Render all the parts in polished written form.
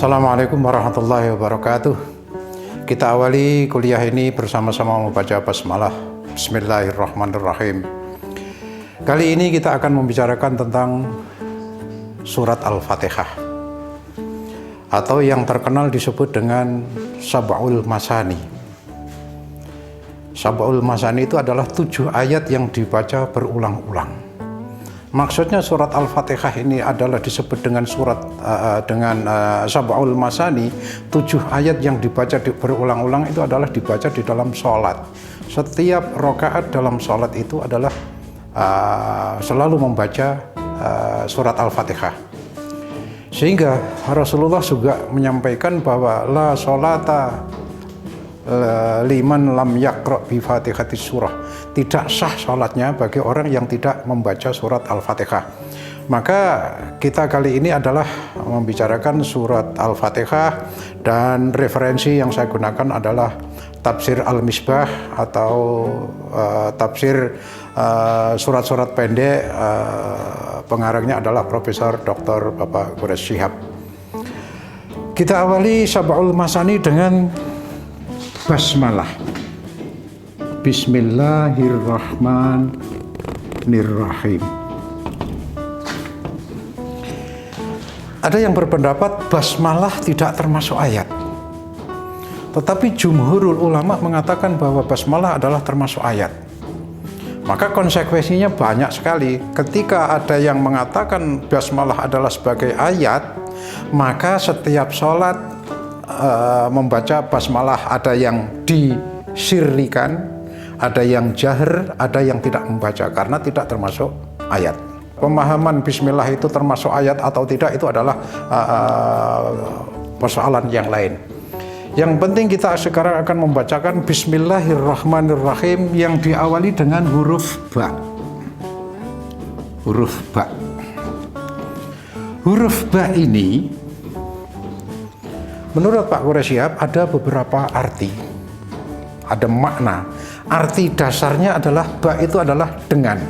Assalamualaikum warahmatullahi wabarakatuh. Kita awali kuliah ini bersama-sama membaca basmalah. Bismillahirrahmanirrahim. Kali ini kita akan membicarakan tentang surat Al-Fatihah, atau yang terkenal disebut dengan Sab'ul Masani. Sab'ul Masani itu adalah 7 ayat yang dibaca berulang-ulang. Maksudnya surat Al-Fatihah ini adalah disebut dengan Sab'ul Masani. 7 ayat yang dibaca berulang-ulang itu adalah dibaca di dalam sholat. Setiap rakaat dalam sholat itu adalah selalu membaca surat Al-Fatihah. Sehingga Rasulullah juga menyampaikan bahwa la sholata liman lam yaqra' bi Fatihatis surah. Tidak sah sholatnya bagi orang yang tidak membaca surat Al-Fatihah. Maka kita kali ini adalah membicarakan surat Al-Fatihah, dan referensi yang saya gunakan adalah tafsir Al-Misbah atau tafsir surat-surat pendek. Pengarangnya adalah Profesor Dr. Bapak Quraish Shihab. Kita awali Sab'ul Masani dengan basmalah. Bismillahirrahmanirrahim. Ada yang berpendapat basmalah tidak termasuk ayat, tetapi jumhurul ulama mengatakan bahwa basmalah adalah termasuk ayat. Maka konsekuensinya banyak sekali. Ketika ada yang mengatakan basmalah adalah sebagai ayat, maka setiap sholat membaca basmalah, ada yang disirrikan, ada yang jahar, ada yang tidak membaca karena tidak termasuk ayat. Pemahaman bismillah itu termasuk ayat atau tidak itu adalah persoalan yang lain. Yang penting kita sekarang akan membacakan Bismillahirrahmanirrahim yang diawali dengan huruf ba. Huruf ba. Huruf ba ini menurut Pak Quraish Shihab ada beberapa arti, ada makna. Arti dasarnya adalah ba itu adalah dengan.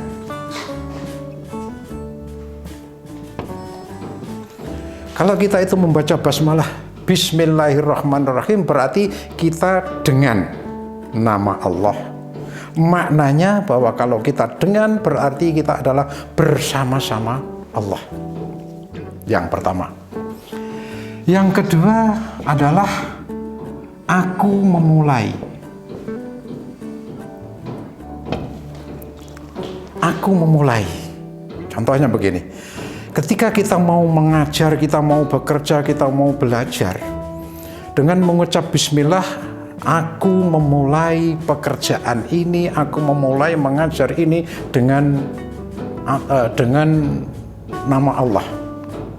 Kalau kita itu membaca basmalah Bismillahirrahmanirrahim berarti kita dengan nama Allah. Maknanya bahwa kalau kita dengan berarti kita adalah bersama-sama Allah. Yang pertama. Yang kedua adalah aku memulai. Aku memulai. Contohnya begini. Ketika kita mau mengajar, kita mau bekerja, kita mau belajar, dengan mengucap bismillah, aku memulai pekerjaan ini, aku memulai mengajar ini dengan nama Allah,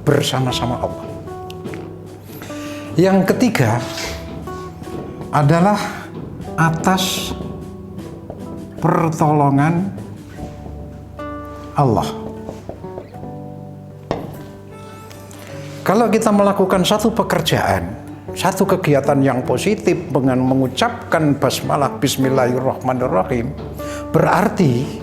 bersama-sama Allah. Yang ketiga adalah atas pertolongan Allah. Kalau kita melakukan satu pekerjaan, satu kegiatan yang positif dengan mengucapkan basmalah Bismillahirrahmanirrahim, berarti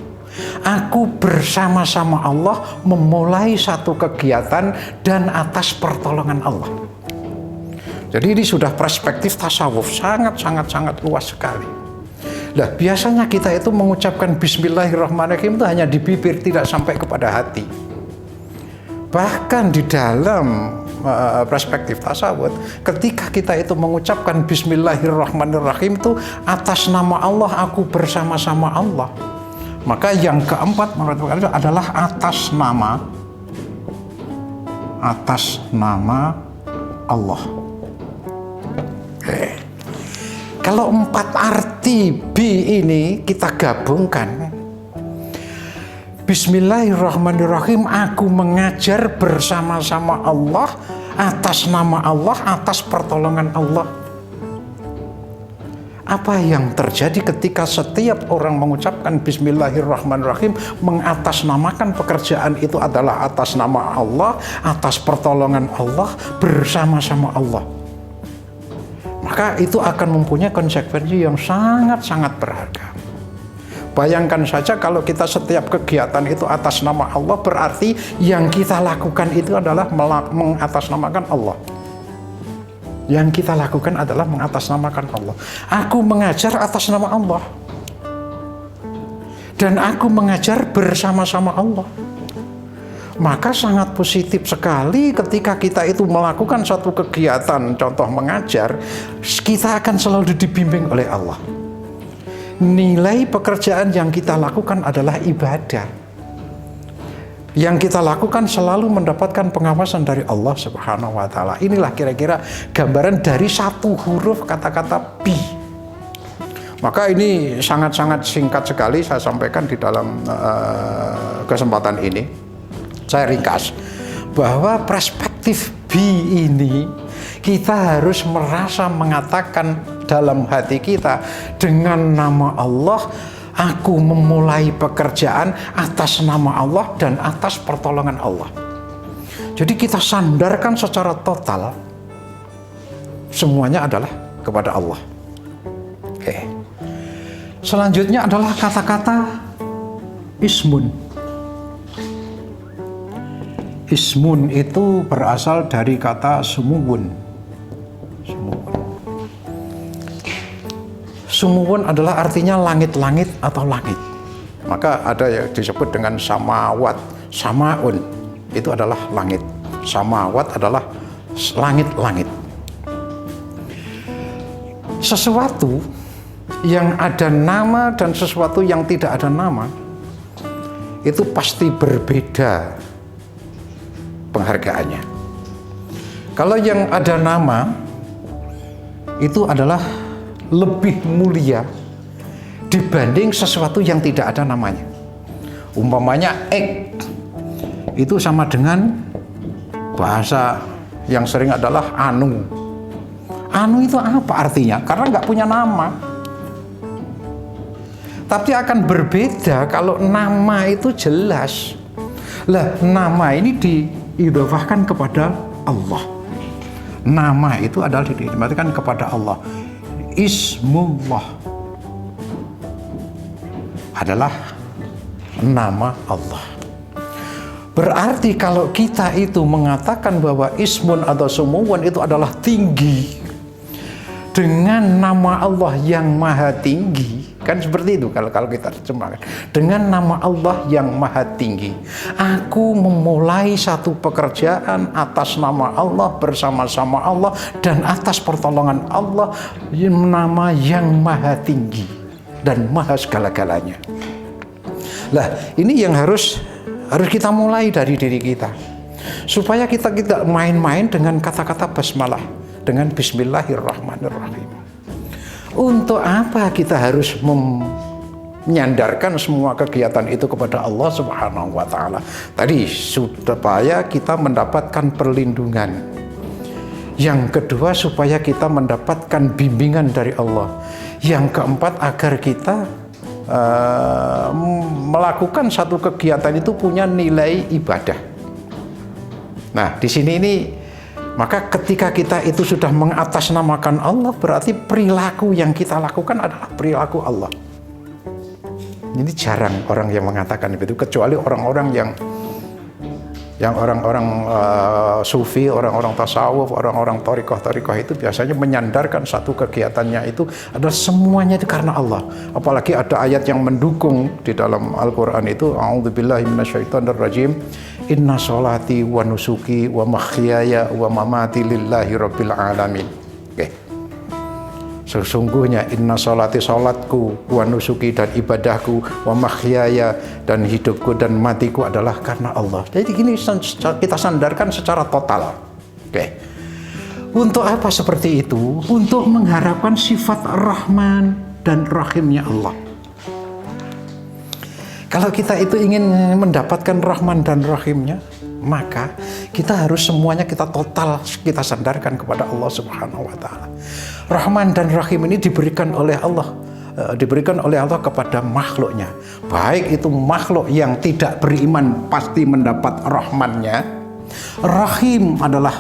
aku bersama-sama Allah memulai satu kegiatan dan atas pertolongan Allah. Jadi ini sudah perspektif tasawuf sangat luas sekali. Nah, biasanya kita itu mengucapkan Bismillahirrahmanirrahim itu hanya di bibir, tidak sampai kepada hati. Bahkan di dalam perspektif tasawuf, ketika kita itu mengucapkan Bismillahirrahmanirrahim itu atas nama Allah, aku bersama-sama Allah. Maka yang keempat menurut saya adalah atas nama Allah. Kalau 4 arti B ini kita gabungkan, Bismillahirrahmanirrahim, aku mengajar bersama-sama Allah, atas nama Allah, atas pertolongan Allah. Apa yang terjadi ketika setiap orang mengucapkan Bismillahirrahmanirrahim, mengatasnamakan pekerjaan itu adalah atas nama Allah, atas pertolongan Allah, bersama-sama Allah. Maka itu akan mempunyai konsekuensi yang sangat berharga. Bayangkan saja kalau kita setiap kegiatan itu atas nama Allah, berarti yang kita lakukan itu adalah mengatasnamakan Allah. Yang kita lakukan adalah mengatasnamakan Allah. Aku mengajar atas nama Allah. Dan aku mengajar bersama-sama Allah. Maka sangat positif sekali ketika kita itu melakukan suatu kegiatan, contoh mengajar, kita akan selalu dibimbing oleh Allah. Nilai pekerjaan yang kita lakukan adalah ibadah. Yang kita lakukan selalu mendapatkan pengawasan dari Allah Subhanahu wa Ta'ala. Inilah kira-kira gambaran dari satu huruf kata-kata bi. Maka ini sangat-sangat singkat sekali saya sampaikan di dalam kesempatan ini. Saya ringkas bahwa perspektif bi ini kita harus merasa mengatakan dalam hati kita, dengan nama Allah aku memulai pekerjaan atas nama Allah dan atas pertolongan Allah. Jadi kita sandarkan secara total semuanya adalah kepada Allah. Oke. Selanjutnya adalah kata-kata ismun. Ismun itu berasal dari kata sumuwun. Sumuwun adalah artinya langit-langit atau langit. Maka ada yang disebut dengan samawat. Samaun itu adalah langit. Samawat adalah langit-langit. Sesuatu yang ada nama dan sesuatu yang tidak ada nama itu pasti berbeda penghargaannya. Kalau yang ada nama itu adalah lebih mulia dibanding sesuatu yang tidak ada namanya. Umpamanya ek itu sama dengan bahasa yang sering adalah anu. Anu itu apa artinya? Karena nggak punya nama. Tapi akan berbeda kalau nama itu jelas. Lah, nama ini diidhofahkan kepada Allah. Nama itu adalah diidhofahkan kepada Allah. Ismullah adalah nama Allah. Berarti kalau kita itu mengatakan bahwa ismun atau sumuwun itu adalah tinggi dengan nama Allah yang maha tinggi, kan seperti itu kalau kita terjemahkan. Dengan nama Allah yang maha tinggi, aku memulai satu pekerjaan atas nama Allah, bersama-sama Allah, dan atas pertolongan Allah, nama yang maha tinggi dan maha segala-galanya. Lah, ini yang harus kita mulai dari diri kita, supaya kita tidak main-main dengan kata-kata basmalah, dengan bismillahirrahmanirrahim. Untuk apa kita harus menyandarkan semua kegiatan itu kepada Allah Subhanahu wa Ta'ala? Tadi supaya kita mendapatkan perlindungan. Yang kedua, supaya kita mendapatkan bimbingan dari Allah. Yang keempat, agar kita melakukan satu kegiatan itu punya nilai ibadah. Nah, di sini ini maka ketika kita itu sudah mengatasnamakan Allah, berarti perilaku yang kita lakukan adalah perilaku Allah. Ini jarang orang yang mengatakan itu, kecuali orang-orang yang orang-orang sufi, orang-orang tasawuf, orang-orang thariqah itu biasanya menyandarkan satu kegiatannya itu adalah semuanya itu karena Allah. Apalagi ada ayat yang mendukung di dalam Al-Quran itu, a'udzubillahi minasyaitonirrajim, inna sholati wa nusuki wa mahyaya wa mamati lillahi rabbil alamin. Oke. Sesungguhnya inna sholati, sholatku, wa nusuki, dan ibadahku, wa mahyaya, dan hidupku dan matiku adalah karena Allah. Jadi gini kita sandarkan secara total. Oke. Untuk apa seperti itu? Untuk mengharapkan sifat Rahman dan Rahimnya Allah. Kalau kita itu ingin mendapatkan Rahman dan Rahimnya, maka kita harus semuanya kita total kita sandarkan kepada Allah Subhanahu wa Ta'ala. Rahman dan Rahim ini diberikan oleh Allah kepada makhluknya. Baik itu makhluk yang tidak beriman pasti mendapat rahmannya. Rahim adalah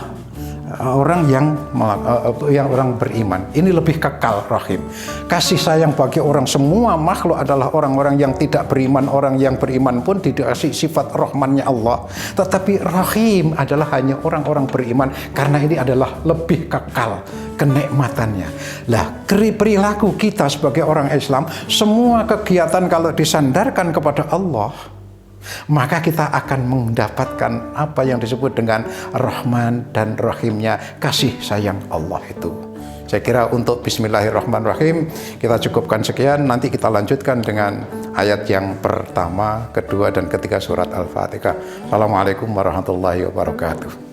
orang beriman. Ini lebih kekal rahim. Kasih sayang bagi orang semua makhluk adalah orang-orang yang tidak beriman. Orang yang beriman pun dikasih sifat rahmannya Allah. Tetapi rahim adalah hanya orang-orang beriman, karena ini adalah lebih kekal kenikmatannya. Lah, perilaku kita sebagai orang Islam, semua kegiatan kalau disandarkan kepada Allah, maka kita akan mendapatkan apa yang disebut dengan Rahman dan Rahimnya, kasih sayang Allah itu. Saya kira untuk Bismillahirrahmanirrahim kita cukupkan sekian. Nanti kita lanjutkan dengan ayat yang pertama, kedua, dan ketiga surat Al-Fatihah. Assalamualaikum warahmatullahi wabarakatuh.